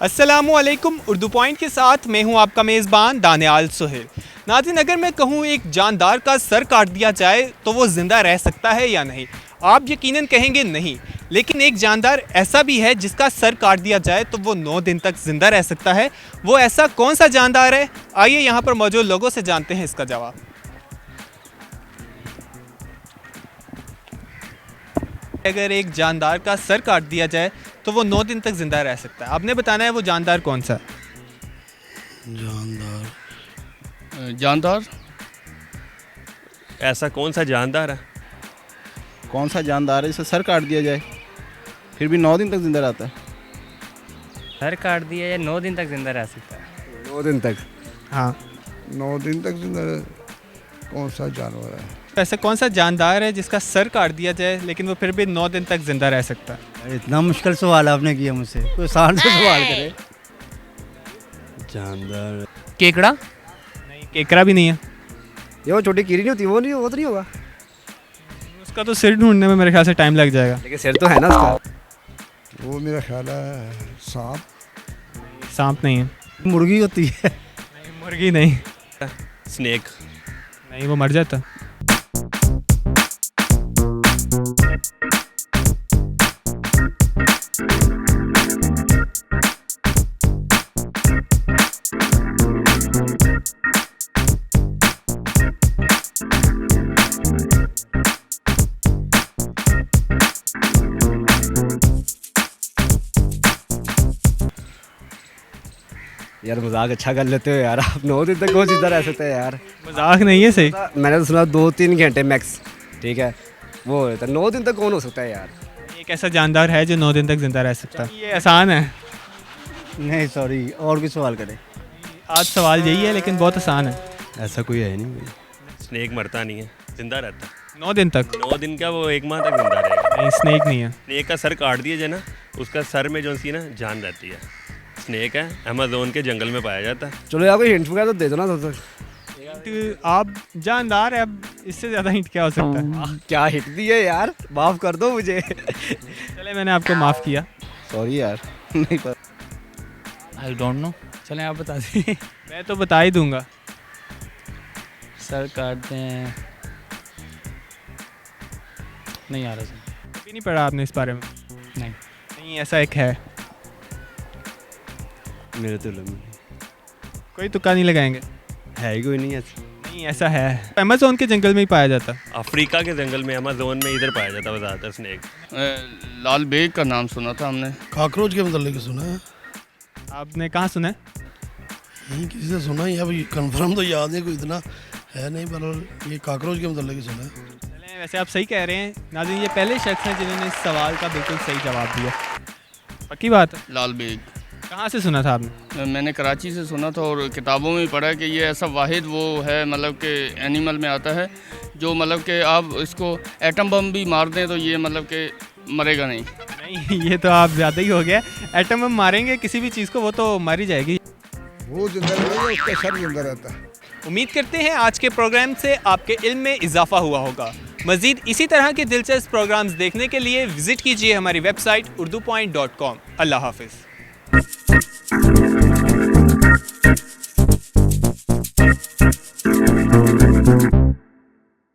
अस्सलामुअलैकुम। उर्दू पॉइंट के साथ मैं हूं आपका मेज़बान दानियाल सुहेल। नाज़रीन, अगर मैं कहूं एक जानदार का सर काट दिया जाए तो वो ज़िंदा रह सकता है या नहीं, आप यकीनन कहेंगे नहीं। लेकिन एक जानदार ऐसा भी है जिसका सर काट दिया जाए तो वो 9 दिन तक ज़िंदा रह सकता है। वो ऐसा कौन सा जानदार है, आइए यहाँ पर मौजूद लोगों से जानते हैं इसका जवाब। अगर एक जानदार का सर काट दिया जाए तो वो 9 दिन तक ज़िंदा रह सकता है। आपने बताना है वो जानदार कौन सा। जानदार ऐसा कौन सा जानदार है? कौन सा जानदार है जिसे सर काट दिया जाए फिर भी 9 दिन तक जिंदा रहता है? सर काट दिया या 9 दिन तक जिंदा रह सकता है? 9 दिन तक। हाँ, 9 दिन तक जिंदा कौन सा जानवर है? ऐसा कौन सा जानदार है जिसका सर काट दिया जाए लेकिन वो फिर भी 9 दिन तक जिंदा रह सकता है? इतना मुश्किल सवाल आपने किया मुझसे, कोई आसान से सवाल करे। जानदार केकड़ा? नहीं, केकड़ा भी नहीं है। ये वो छोटी कीड़ी नहीं होती, वो तो नहीं होगा। उसका तो सिर ढूंढने में मेरे ख्याल से टाइम लग जाएगा। लेकिन सिर तो है ना उसका। वो मेरा ख्याल है सांप। सांप नहीं है। मुर्गी होती है। नहीं, मुर्गी नहीं। स्नेक। नहीं, वो मर जाता। यार मजाक अच्छा कर लेते हो यार आप। 9 दिन तक कौन जिंदा रह सकता है यार? मजाक नहीं है, सही। मैंने तो सुना 2-3 घंटे मैक्स। ठीक है, वो तो 9 दिन तक कौन हो सकता है यार? एक ऐसा जानदार है जो 9 दिन तक जिंदा रह सकता है। ये आसान है। नहीं सॉरी, और भी सवाल करें। आज सवाल यही है लेकिन बहुत आसान है। ऐसा कोई है नहीं। स्नेक मरता नहीं है, जिंदा रहता है 9 दिन तक। 9 दिन का, वो 1 माह तक जिंदा रहेगा। नहीं, स्नेक नहीं है। स्नेक का सर काट दिया जाए ना, उसका सर में जो सी ना जान रहती है। स्नेक है, अमेज़न के जंगल में पाया जाता है। चलो यार कोई हिंट वगैरह तो दे दो ना। तो आप जानदार है, अब इससे ज़्यादा हिंट क्या हो सकता है? क्या हिट दी है यार, माफ कर दो मुझे। चले, मैंने आपको माफ़ किया। सॉरी यार, नहीं पता। I don't know. चलें आप बता दीजिए। मैं तो बता ही दूंगा। सर काटते हैं, नहीं आ रहा सर। कभी नहीं पढ़ा आपने इस बारे में? नहीं। नहीं, ऐसा एक है। मेरे तो कोई तुक्का नहीं लगाएंगे? है ही कोई नहीं ऐसा। नहीं, ऐसा है। अमेज़न के जंगल में ही पाया जाता। अफ्रीका के जंगल में, अमेज़न में इधर पाया जाता है ज़्यादातर स्नेक। लाल बेग का नाम सुना था हमने। काकरोच के मतलब सुना है? आपने कहाँ सुना है? यहीं किसी से सुना ही है, अभी कंफर्म तो याद नहीं, कोई इतना है नहीं, पर ये काकरोच के मतलब सुना है। चलें, वैसे आप सही कह रहे हैं। नाज़रीन, ये पहले शख्स हैं जिन्होंने इस सवाल का बिल्कुल सही जवाब दिया। पक्की बात है। लाल बेग कहाँ से सुना था आपने? मैंने कराची से सुना था और किताबों में भी पढ़ा कि ये ऐसा वाहिद वो है, मतलब कि एनिमल में आता है जो मतलब कि आप इसको एटम बम भी मार दें तो ये मतलब कि मरेगा नहीं। नहीं, ये तो आप ज़्यादा ही हो गया। एटम बम मारेंगे किसी भी चीज़ को, वो तो मर ही जाएगी। वो जिंदा रहता है, उसका सर जिंदा रहता है। उम्मीद करते हैं आज के प्रोग्राम से आपके इल्म में इजाफा हुआ होगा। मज़ीद इसी तरह के दिलचस्प प्रोग्राम्स देखने के लिए विज़िट कीजिए हमारी वेबसाइट urdupoint.com। अल्लाह हाफ़िज़।